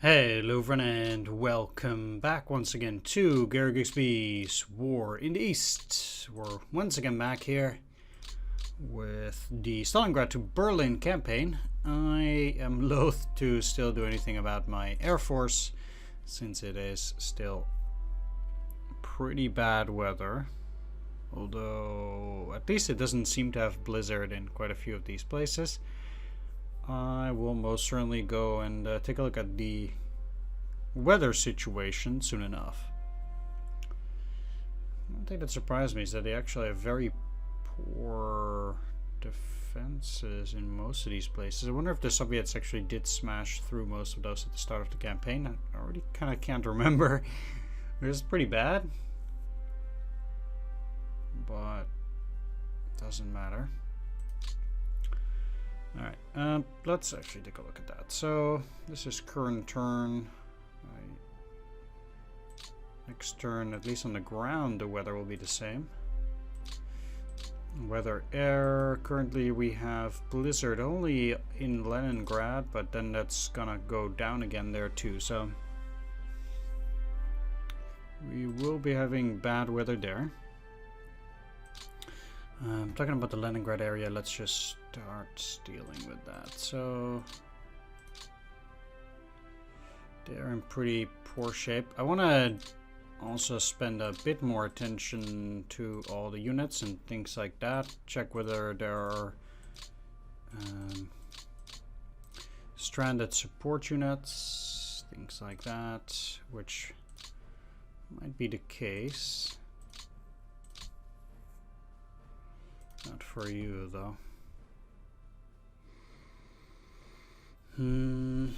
Hello friend and welcome back once again to Gary Grigsby's War in the East. We're once again back here with the Stalingrad to Berlin campaign. I am loath to still do anything about my Air Force since it is still pretty bad weather. Although at least it doesn't seem to have blizzard in quite a few of these places. I will most certainly go and take a look at the weather situation soon enough. One thing that surprised me is that they actually have very poor defenses in most of these places. I wonder if the Soviets actually did smash through most of those at the start of the campaign. I already kind of can't remember. It was pretty bad, but it doesn't matter. Alright, let's actually take a look at that. So, this is current turn. Next turn, at least on the ground, the weather will be the same. Weather, air. Currently we have blizzard only in Leningrad, but then that's gonna go down again there too. So, we will be having bad weather there. Talking about the Leningrad area, let's just start dealing with that. So they're in pretty poor shape. I want to also spend a bit more attention to all the units and things like that. Check whether there are stranded support units, things like that, which might be the case. Not for you, though. And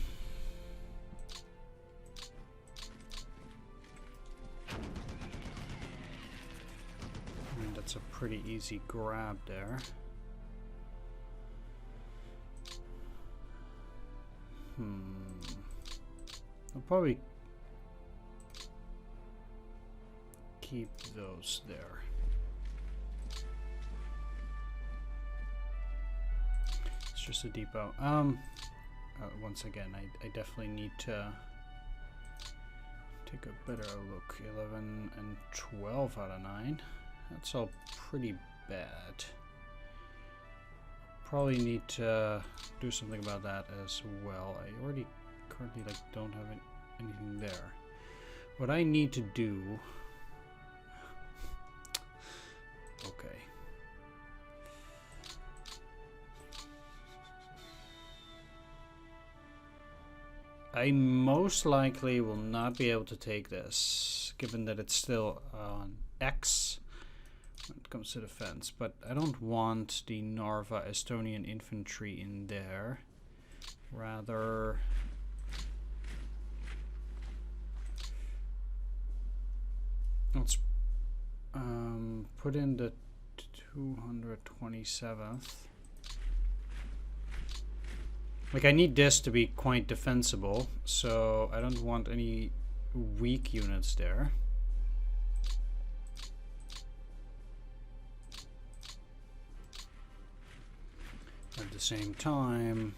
that's a pretty easy grab there. I'll probably keep those there. Just a depot. Once again, I definitely need to take a better look. 11 and 12 out of 9. That's all pretty bad. Probably need to do something about that as well. I already currently don't have anything there. What I need to do. Okay. I most likely will not be able to take this, given that it's still on X when it comes to defense. But I don't want the Narva Estonian infantry in there. Rather, let's put in the 227th. Like, I need this to be quite defensible, so I don't want any weak units there. At the same time,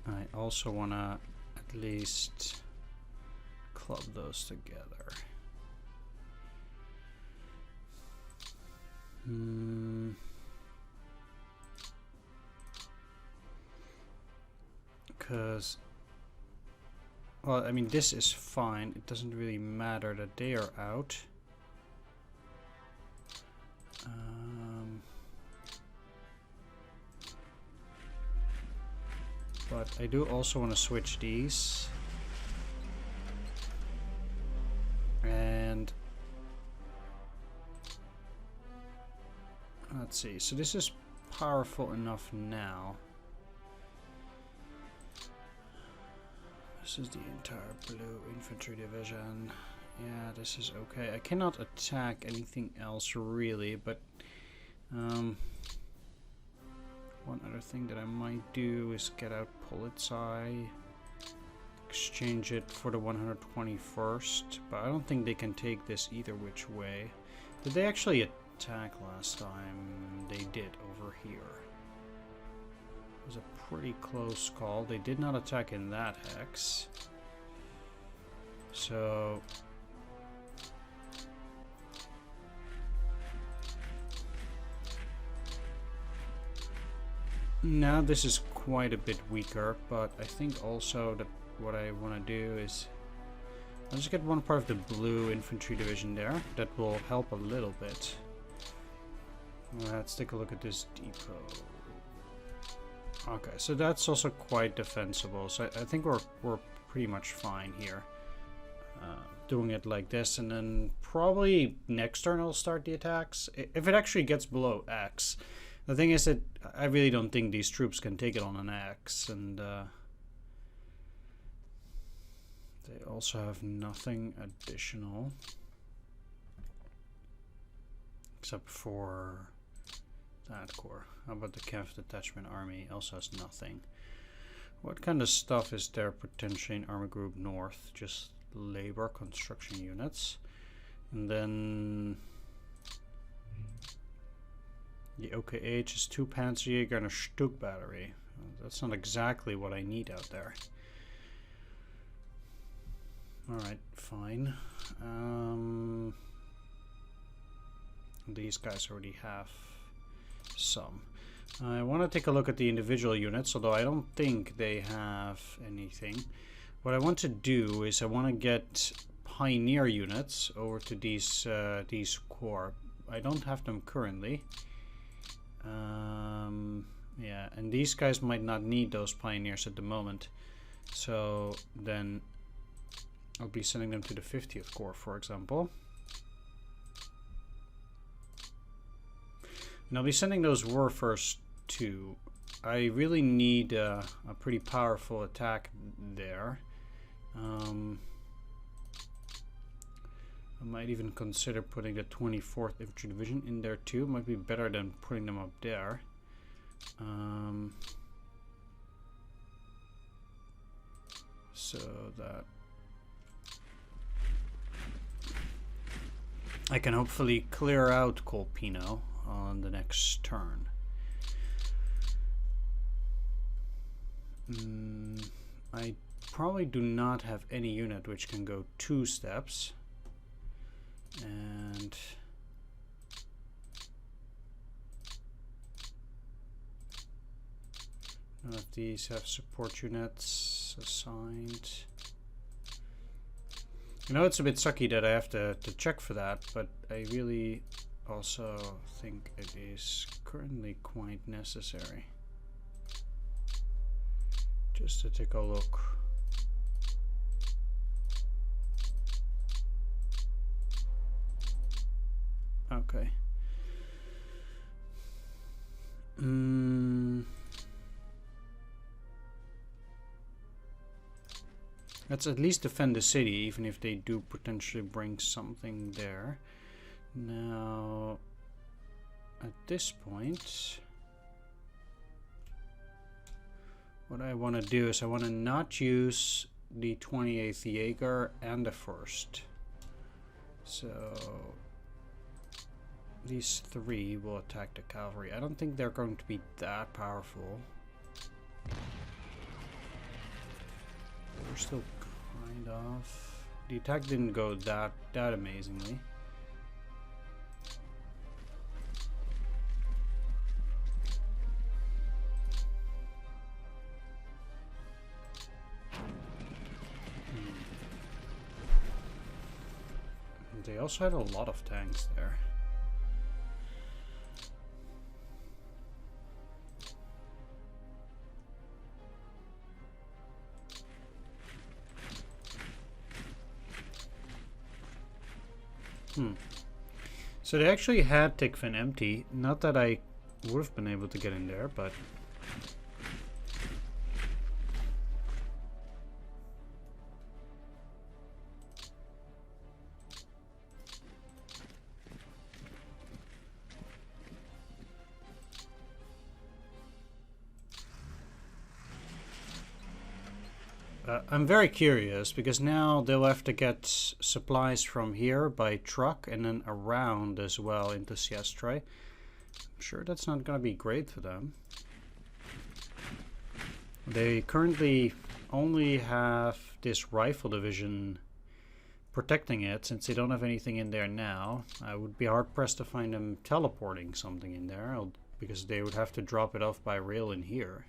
I also want to at least club those together. Because, well, I mean, this is fine. It doesn't really matter that they are out. But I do also want to switch these. And let's see. So this is powerful enough now. This is the entire blue infantry division. Yeah, this is okay. I cannot attack anything else really, but one other thing that I might do is get out Politsai, exchange it for the 121st, but I don't think they can take this either which way. Did they actually attack last time? They did over here. was a pretty close call. They did not attack in that hex. So now this is quite a bit weaker, but I think also that what I want to do is I'll just get one part of the blue infantry division there. That will help a little bit. Let's take a look at this depot. Okay, so that's also quite defensible. So I think we're pretty much fine here. Doing it like this, and then probably next turn I'll start the attacks. If it actually gets below X. The thing is that I really don't think these troops can take it on an X, and they also have nothing additional. Except for that corps. How about the Cav Detachment Army? Also has nothing. What kind of stuff is there potentially in Army Group North? Just labor construction units. And then the OKH is 2 Panzerjäger and a Stuck battery. That's not exactly what I need out there. Alright, fine. These guys already have some. I want to take a look at the individual units, although I don't think they have anything. What I want to do is I want to get pioneer units over to these corps. I don't have them currently. Yeah, and these guys might not need those pioneers at the moment. So then I'll be sending them to the 50th Corps, for example. And I'll be sending those war first too. I really need a pretty powerful attack there. I might even consider putting the 24th Infantry Division in there too. Might be better than putting them up there. So that I can hopefully clear out Colpino on the next turn. I probably do not have any unit which can go 2 steps, and none of these have support units assigned. I know it's a bit sucky that I have to check for that, but I really also think it is currently quite necessary. Just to take a look. Okay. Let's at least defend the city, even if they do potentially bring something there. Now, at this point, what I want to do is I want to not use the 28th Jaeger and the 1st. So these 3 will attack the cavalry. I don't think they're going to be that powerful. We're still kind of. The attack didn't go that amazingly. They also had a lot of tanks there. So they actually had Tikvin empty. Not that I would have been able to get in there, but I'm very curious, because now they'll have to get supplies from here by truck and then around as well into Siestre. I'm sure that's not going to be great for them. They currently only have this rifle division protecting it, since they don't have anything in there now. I would be hard pressed to find them teleporting something in there, because they would have to drop it off by rail in here.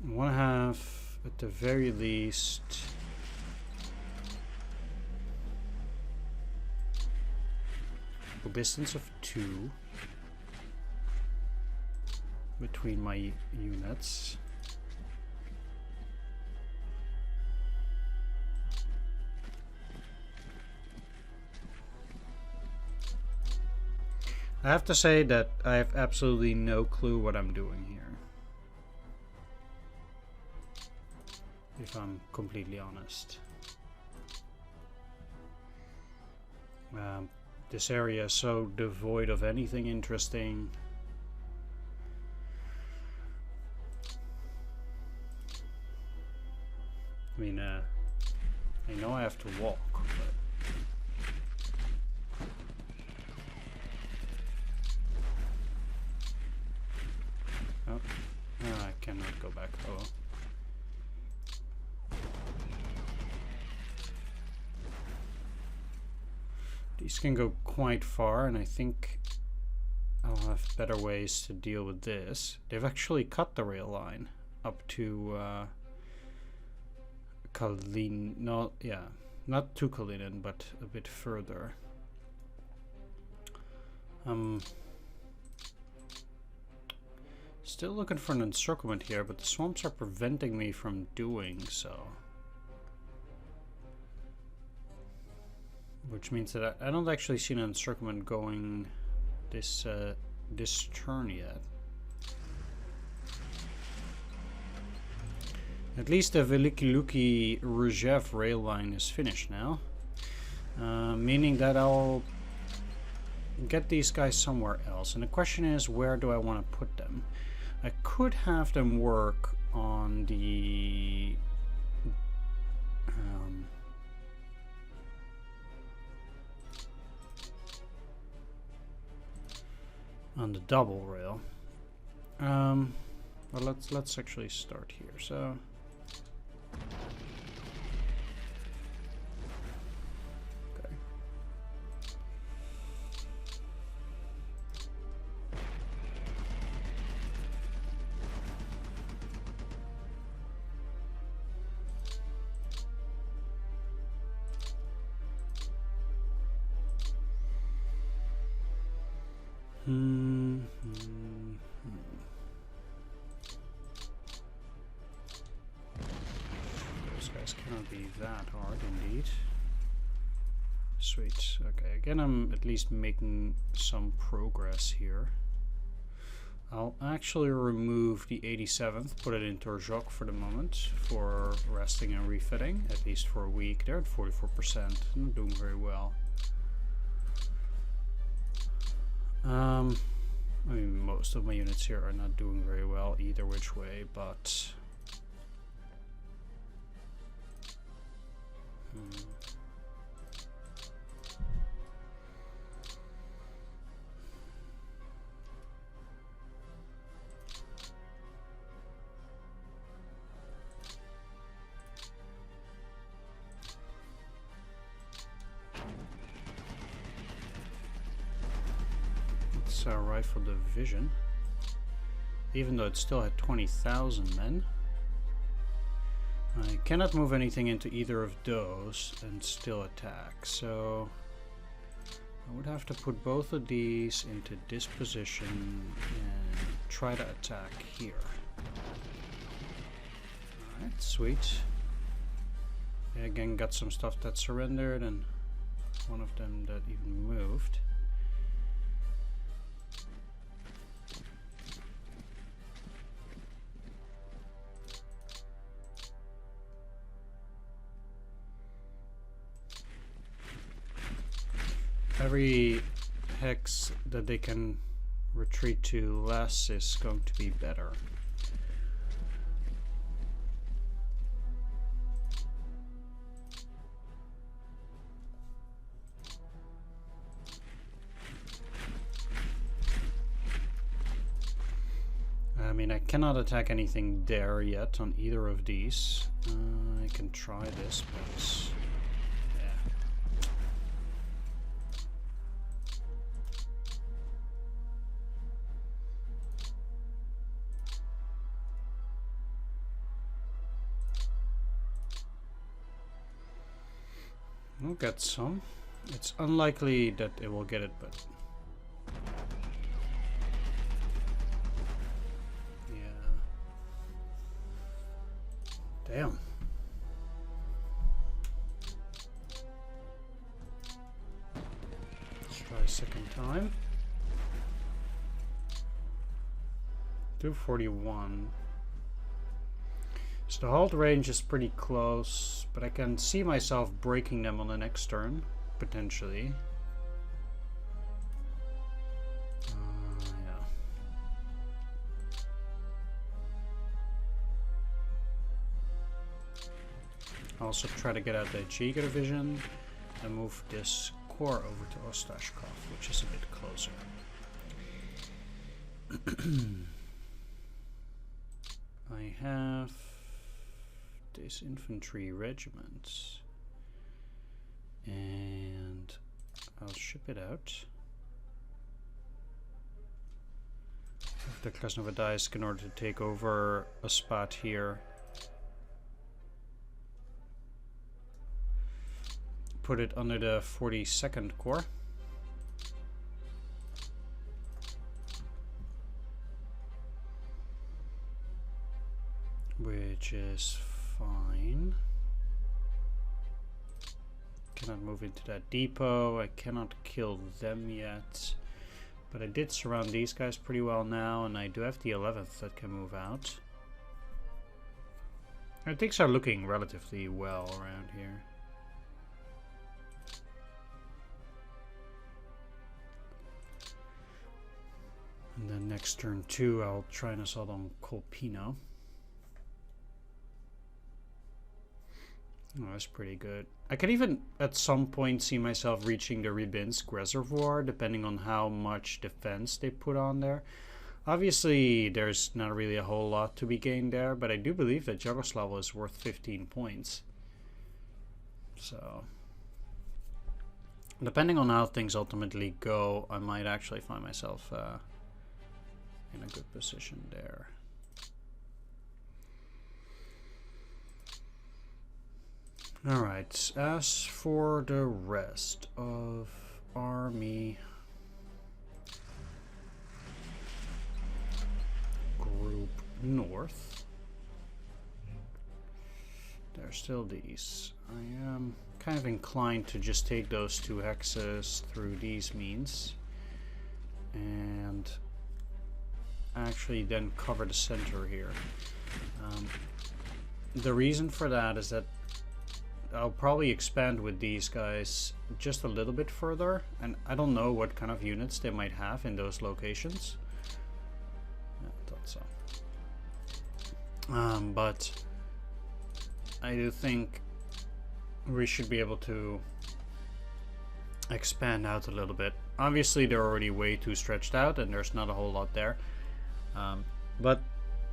I want to have, at the very least, a distance of 2 between my units. I have to say that I have absolutely no clue what I'm doing here, if I'm completely honest. This area is so devoid of anything interesting. I mean, I know I have to walk, but... Oh, I cannot go back. Oh. These can go quite far, and I think I'll have better ways to deal with this. They've actually cut the rail line up to Kalin. No, yeah, not to Kalinin, but a bit further. Still looking for an encirclement here, but the swamps are preventing me from doing so. Which means that I don't actually see an encirclement going this this turn yet. At least the Veliki Luki Ruzhev rail line is finished now, meaning that I'll get these guys somewhere else. And the question is, where do I want to put them? I could have them work on the double rail. Well, let's actually start here. So okay. Those guys cannot be that hard, indeed. Sweet. Okay, again, I'm at least making some progress here. I'll actually remove the 87th, put it into Rjok for the moment, for resting and refitting, at least for a week. They're at 44%, not doing very well. I mean, most of my units here are not doing very well either which way, but it's a rifle division, even though it still had 20,000 men. I cannot move anything into either of those and still attack, so I would have to put both of these into this position and try to attack here. Alright, sweet. I again got some stuff that surrendered and one of them that even moved. Every hex that they can retreat to less is going to be better. mean, I cannot attack anything there yet on either of these. I can try this, but yeah. We'll get some. It's unlikely that it will get it, but damn. Let's try a second time. 241. So the hold range is pretty close, but I can see myself breaking them on the next turn, potentially. Also try to get out the Jaeger division and move this core over to Ostashkov, which is a bit closer. I have this infantry regiment and I'll ship it out. After Krasnovodaisk in order to take over a spot here. Put it under the 42nd Corps. Which is fine. Cannot move into that depot. I cannot kill them yet. But I did surround these guys pretty well now, and I do have the 11th that can move out. And things are looking relatively well around here. And then next turn 2, I'll try and assault on Kolpino. Oh, that's pretty good. I could even at some point see myself reaching the Rybinsk Reservoir, depending on how much defense they put on there. Obviously, there's not really a whole lot to be gained there, but I do believe that Yaroslavl is worth 15 points. So, depending on how things ultimately go, I might actually find myself in a good position there. Alright, as for the rest of Army Group North, there's still these. I am kind of inclined to just take those 2 hexes through these means and actually then cover the center here. The reason for that is that I'll probably expand with these guys just a little bit further, and I don't know what kind of units they might have in those locations. Yeah, I thought so. But I do think we should be able to expand out a little bit. Obviously they're already way too stretched out and there's not a whole lot there. But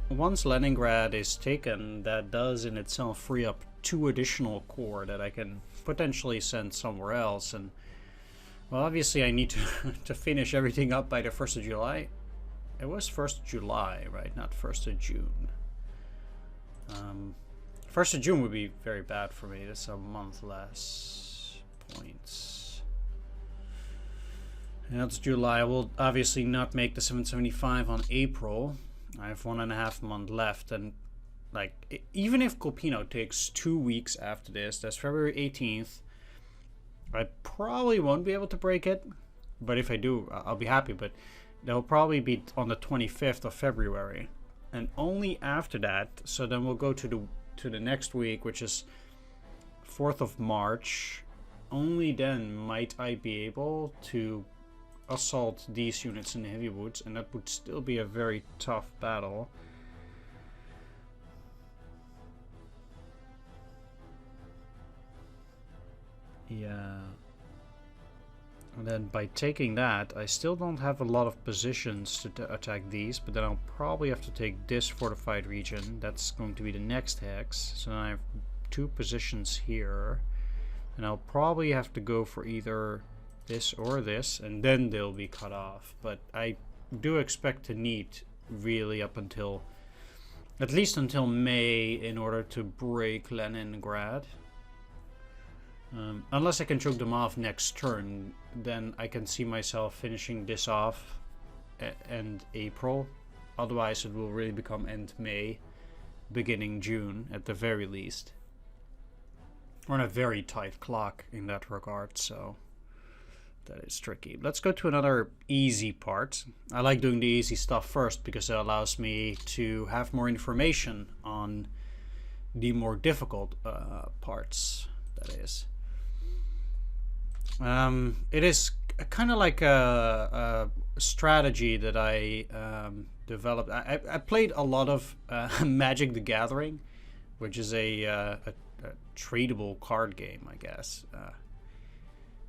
once Leningrad is taken, that does in itself free up 2 additional corps that I can potentially send somewhere else. And well, obviously I need to finish everything up by the 1st of July. It was 1st of July, right? Not 1st of June. 1st of June would be very bad for me. That's a month less points. And that's July. I will obviously not make the 775 on April. I have 1.5 months left, and like even if Kolpino takes 2 weeks after this, that's February 18th. I probably won't be able to break it, but if I do, I'll be happy. But they'll probably be on the 25th of February, and only after that. So then we'll go to the next week, which is 4th of March. Only then might I be able to assault these units in the heavy woods, and that would still be a very tough battle. Yeah. And then by taking that, I still don't have a lot of positions to attack these, but then I'll probably have to take this fortified region. That's going to be the next hex. So then I have 2 positions here. And I'll probably have to go for either this or this, and then they'll be cut off. But I do expect to need really up until, at least until May, in order to break Leningrad. Unless I can choke them off next turn, then I can see myself finishing this off end April. Otherwise it will really become end May, beginning June at the very least. We're on a very tight clock in that regard, so that is tricky. Let's go to another easy part. I like doing the easy stuff first because it allows me to have more information on the more difficult parts, that is. It is kind of like a strategy that I developed. I played a lot of Magic the Gathering, which is a tradable card game, I guess,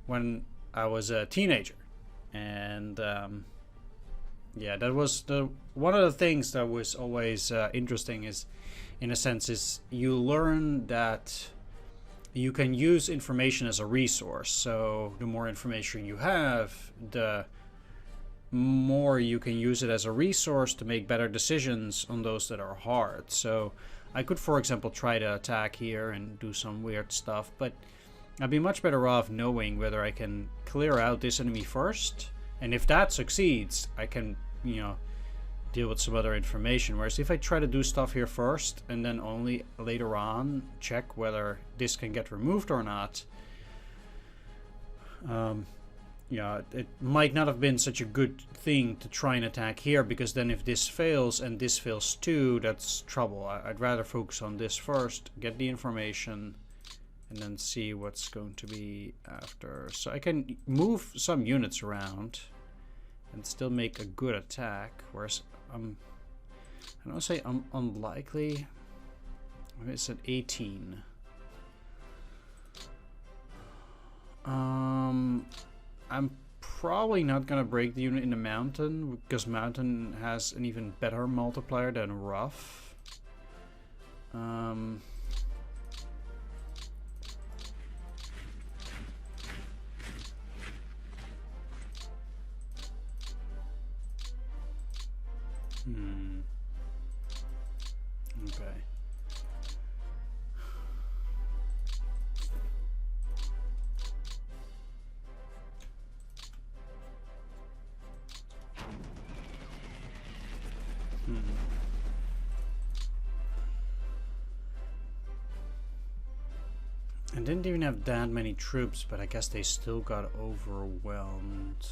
when I was a teenager. And yeah, that was one of the things that was always interesting, is, in a sense, is you learn that you can use information as a resource. So the more information you have, the more you can use it as a resource to make better decisions on those that are hard. So I could, for example, try to attack here and do some weird stuff, but I'd be much better off knowing whether I can clear out this enemy first, and if that succeeds, I can, you know, deal with some other information. Whereas if I try to do stuff here first and then only later on check whether this can get removed or not, yeah, it might not have been such a good thing to try and attack here, because then if this fails and this fails too, that's trouble. I'd rather focus on this first, get the information, and then see what's going to be after. So I can move some units around and still make a good attack, whereas I don't say I'm unlikely. Maybe it's at 18. I'm probably not gonna break the unit in the mountain, because mountain has an even better multiplier than rough. Okay. I didn't even have that many troops, but I guess they still got overwhelmed.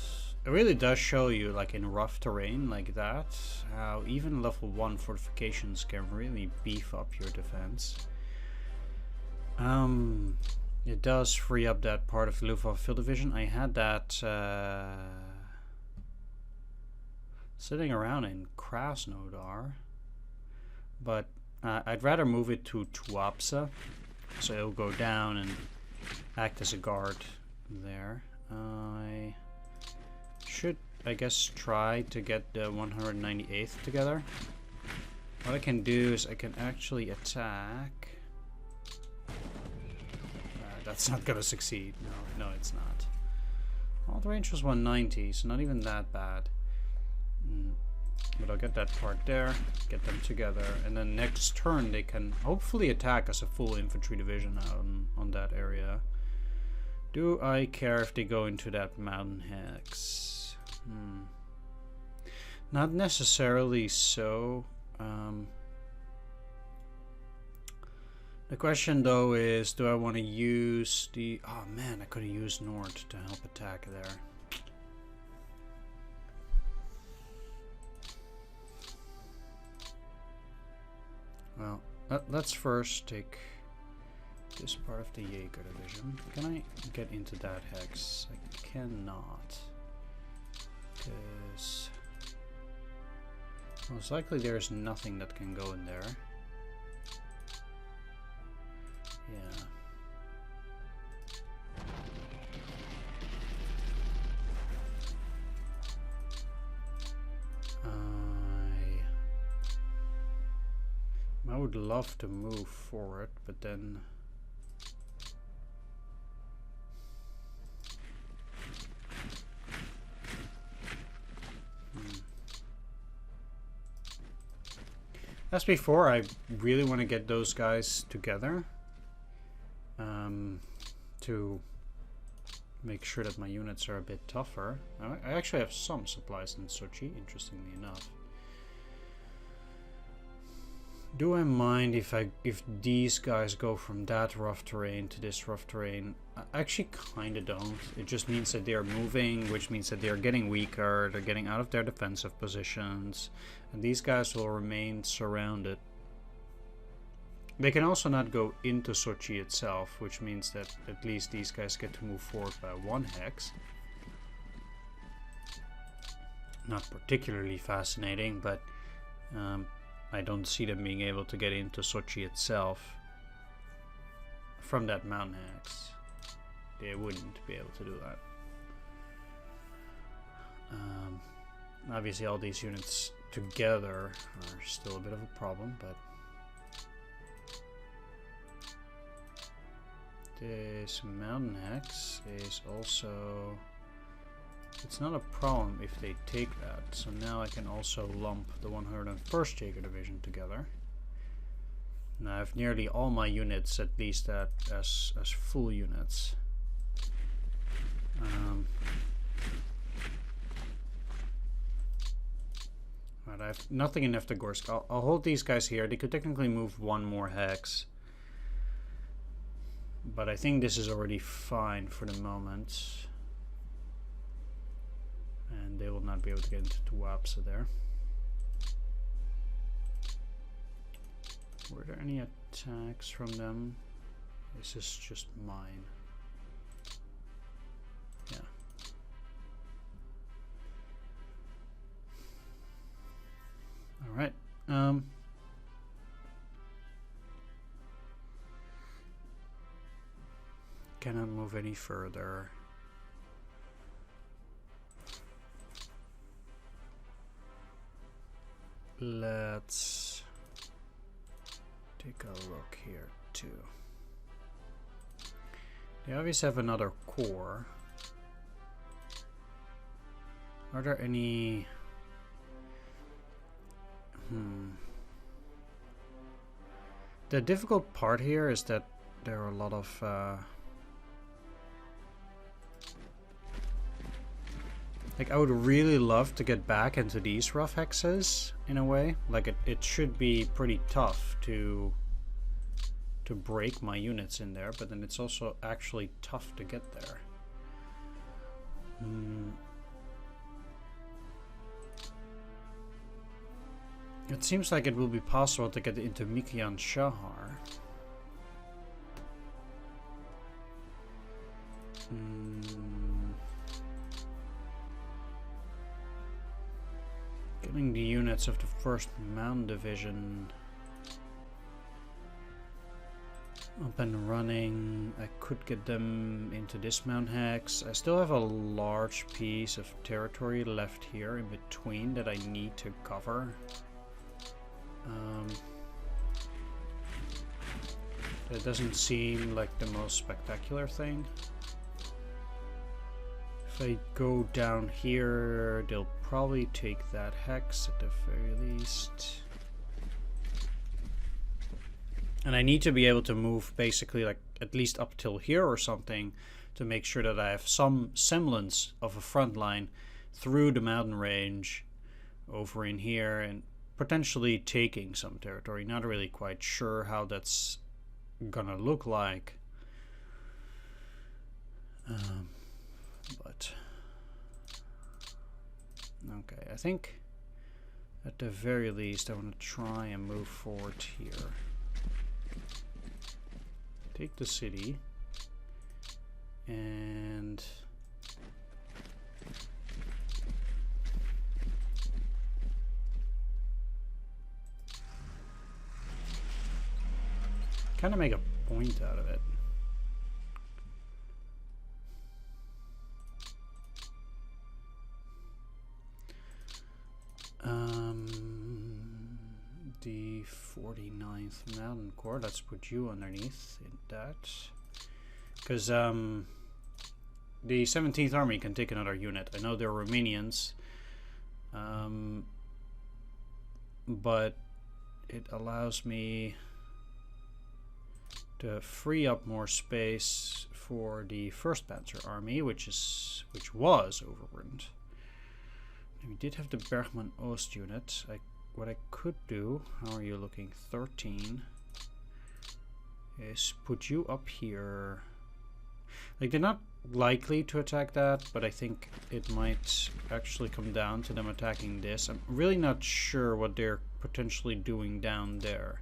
It really does show you, like in rough terrain like that, how even level 1 fortifications can really beef up your defense. It does free up that part of the Luftwaffe Field Division. I had that sitting around in Krasnodar, but I'd rather move it to Tuapse, so it'll go down and act as a guard there. I should, I guess, try to get the 198th together. What I can do is I can actually attack. That's not gonna succeed. No, it's not. Well, the range was 190, so not even that bad. But I'll get that part there, get them together, and then next turn they can hopefully attack as a full infantry division out on that area. Do I care if they go into that mountain hex? Not necessarily so. The question though is, do I want to use the... Oh man, I could have used Nord to help attack there. Well, let's first take this part of the Jaeger division. Can I get into that hex? I cannot. Because most likely there's nothing that can go in there. Yeah. I would love to move forward, but then as before, I really want to get those guys together to make sure that my units are a bit tougher. I actually have some supplies in Sochi, interestingly enough. Do I mind if these guys go from that rough terrain to this rough terrain? I actually kind of don't. It just means that they are moving, which means that they are getting weaker, they're getting out of their defensive positions, and these guys will remain surrounded. They can also not go into Sochi itself, which means that at least these guys get to move forward by 1 hex. Not particularly fascinating, but I don't see them being able to get into Sochi itself from that mountain hex. They wouldn't be able to do that. Obviously all these units together are still a bit of a problem, but this mountain hex is also... It's not a problem if they take that. So now I can also lump the 101st Jaeger Division together. Now I have nearly all my units at least as full units. Right, I have nothing in Neftagorsk. I'll hold these guys here. They could technically move 1 more hex. But I think this is already fine for the moment. And they will not be able to get into Tuapsa there. Were there any attacks from them? This is just mine. Yeah. Alright. Cannot move any further. Let's take a look here too. They obviously have another core. Are there any... The difficult part here is that there are a lot of like, I would really love to get back into these rough hexes, in a way. Like, it should be pretty tough to break my units in there, but then it's also actually tough to get there. It seems like it will be possible to get into Mikian Shahar. Getting the units of the 1st Mountain Division up and running. I could get them into this mountain hex. I still have a large piece of territory left here in between that I need to cover. That doesn't seem like the most spectacular thing. If I go down here, they'll probably take that hex at the very least. And I need to be able to move basically like at least up till here or something to make sure that I have some semblance of a front line through the mountain range over in here and potentially taking some territory. Not really quite sure how that's gonna look like. But okay, I think at the very least I want to try and move forward here. Take the city and kind of make a point out of it. The 49th Mountain Corps, let's put you underneath in that. Because the 17th Army can take another unit. I know they're Romanians. But it allows me to free up more space for the 1st Panzer Army, which was overrun. We did have the Bergmann Oost unit. What I could do, how are you looking? 13, is put you up here. Like, they're not likely to attack that, but I think it might actually come down to them attacking this. I'm really not sure what they're potentially doing down there.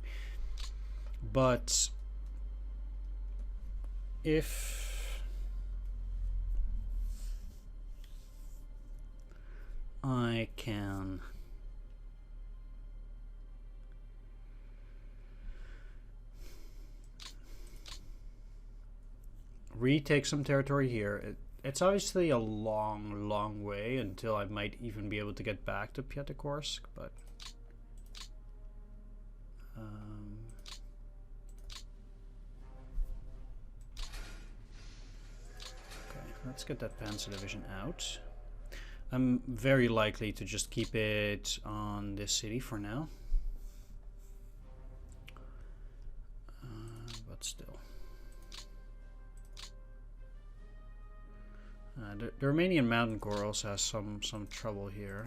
But if I can retake some territory here, it's obviously a long way until I might even be able to get back to Pyatigorsk, but okay, let's get that Panzer Division out. I'm very likely to just keep it on this city for now, but still. The Romanian Mountain Corps also has some trouble here.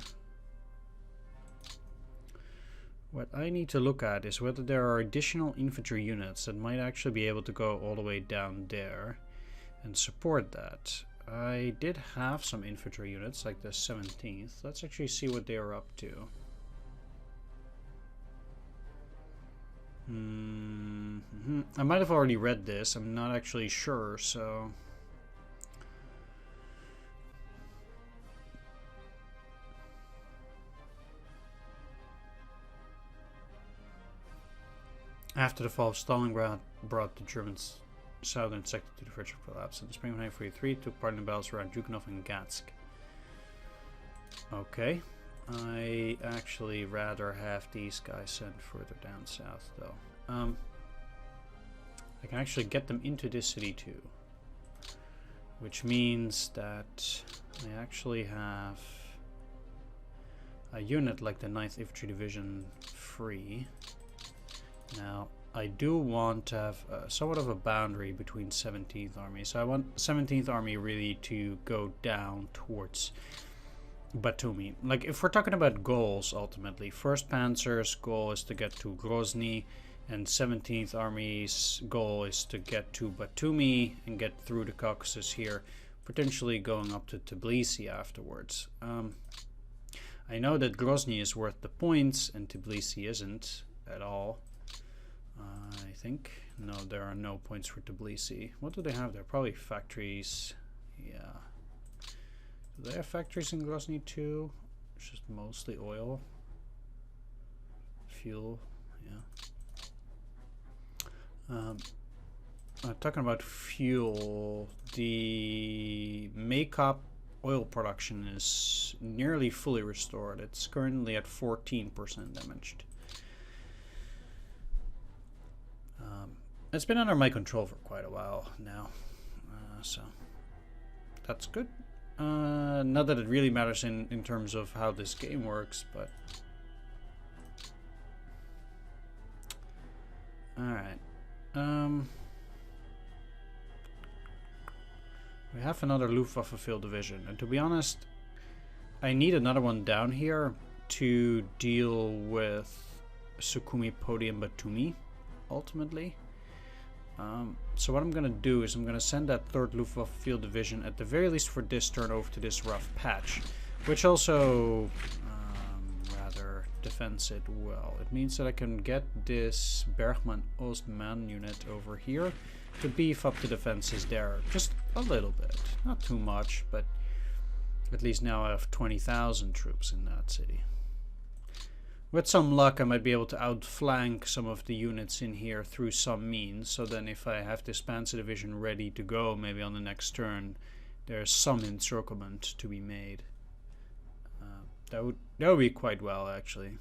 What I need to look at is whether there are additional infantry units that might actually be able to go all the way down there and support that. I did have some infantry units like the 17th. Let's actually see what they are up to. I might have already read this. I'm not actually sure, so after the fall of Stalingrad brought the Germans' southern sector to the verge of collapse. In the spring of 1943, took part in the battles around Zhukanov and Gatsk. Okay. I actually rather have these guys sent further down south, though. I can actually get them into this city, too. Which means that I actually have a unit like the 9th Infantry Division free. Now, I do want to have somewhat of a boundary between 17th Army. So I want 17th Army really to go down towards Batumi. Like, if we're talking about goals, ultimately, 1st Panzer's goal is to get to Grozny, and 17th Army's goal is to get to Batumi and get through the Caucasus here, potentially going up to Tbilisi afterwards. I know that Grozny is worth the points, and Tbilisi isn't at all. I think. No, there are no points for Tbilisi. What do they have there? Probably factories. Yeah. Do they have factories in Grozny too? It's just mostly oil. Fuel. Yeah. Talking about fuel, the Makeup oil production is nearly fully restored. It's currently at 14% damaged. It's been under my control for quite a while now, so that's good. Not that it really matters in terms of how this game works, but alright. We have another Luftwaffe field division, and to be honest, I need another one down here to deal with Sukhumi, Podi, and Batumi, ultimately. So what I'm going to do is I'm going to send that 3rd Luftwaffe Field Division, at the very least for this turn, over to this rough patch, which also rather defends it well. It means that I can get this Bergmann Ostman unit over here to beef up the defenses there just a little bit. Not too much, but at least now I have 20,000 troops in that city. With some luck, I might be able to outflank some of the units in here through some means. So then if I have this Panzer Division ready to go, maybe on the next turn, there's some encirclement to be made. That would be quite well, actually.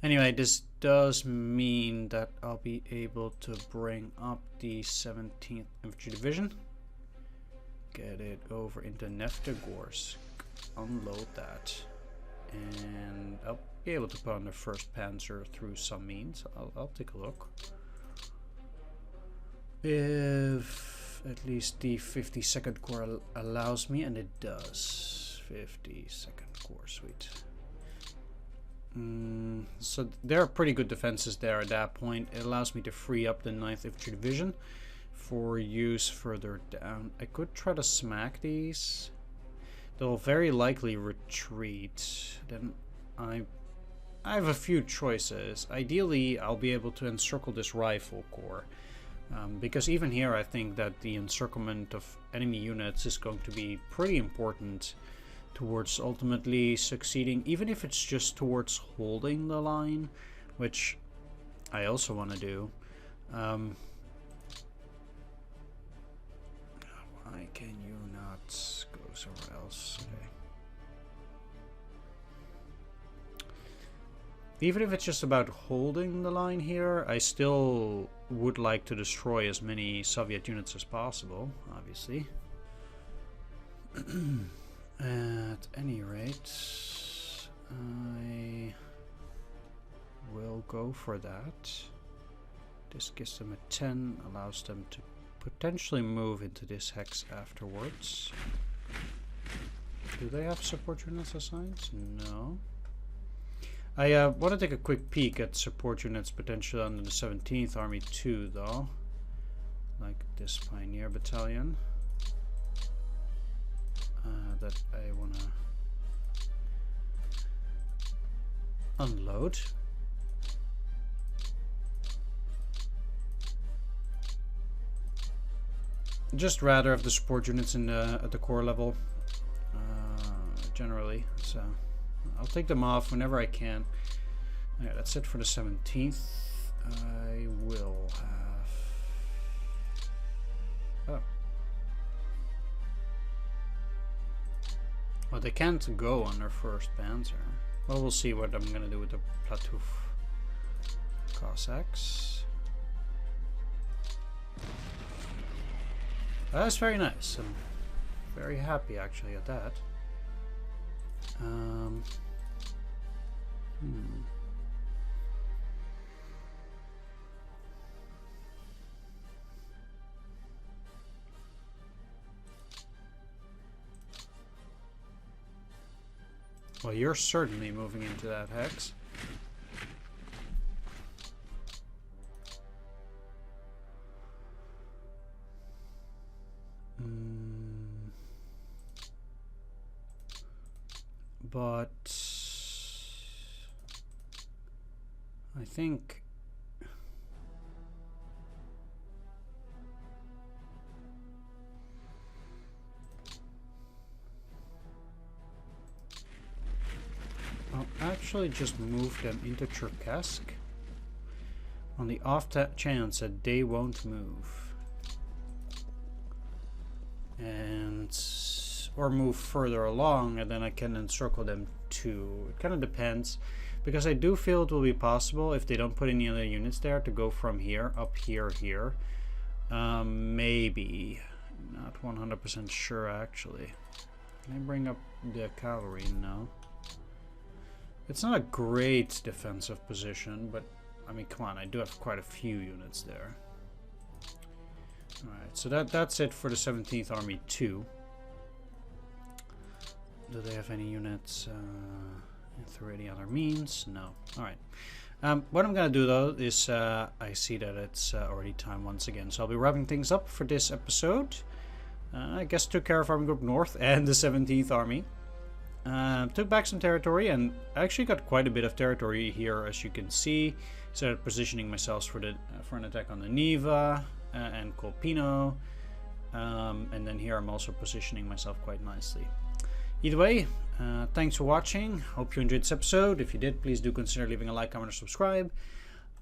Anyway, this does mean that I'll be able to bring up the 17th Infantry Division, get it over into Neftagorsk, unload that, and I'll be able to put on the 1st Panzer through some means. I'll take a look. If at least the 52nd Corps allows me, and it does. 52nd Corps, sweet. So there are pretty good defenses there at that point. It allows me to free up the 9th Infantry Division for use further down. I could try to smack these. They'll very likely retreat. Then I have a few choices. Ideally, I'll be able to encircle this Rifle Corps. Because even here I think that the encirclement of enemy units is going to be pretty important towards ultimately succeeding, even if it's just towards holding the line, which I also want to do. Why can you not go somewhere else? Okay. Even if it's just about holding the line here, I still would like to destroy as many Soviet units as possible, obviously. At any rate, I will go for that. This gives them a 10, allows them to potentially move into this hex afterwards. Do they have support units assigned? No. I want to take a quick peek at support units potentially under the 17th Army too, though. Like this Pioneer Battalion. That I want to unload. Just rather have the support units in at the core level, generally. So I'll take them off whenever I can. Yeah, that's it for the 17th. I will have. Oh. Well, they can't go on their 1st Panzer. Well, we'll see what I'm gonna do with the Plateau Cossacks. That's very nice. I'm very happy actually at that. Well, you're certainly moving into that hex. But I think I'll actually just move them into Cherkassk on the off chance that they won't move, and or move further along, and then I can encircle them too. It kind of depends, because I do feel it will be possible if they don't put any other units there to go from here up here. Maybe, not 100% sure actually. Can I bring up the cavalry? No. It's not a great defensive position, but I mean, come on, I do have quite a few units there. Alright, so that's it for the 17th Army 2. Do they have any units through any other means? No. Alright. What I'm going to do though is I see that it's already time once again. So I'll be wrapping things up for this episode. I guess took care of Army Group North and the 17th Army. Took back some territory, and I actually got quite a bit of territory here, as you can see. Started positioning myself for an attack on the Neva and Colpino, and then here I'm also positioning myself quite nicely. Either way, thanks for watching. Hope you enjoyed this episode. If you did, please do consider leaving a like, comment, or subscribe.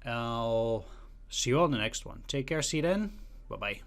I'll see you all in the next one. Take care. See you then. Bye bye.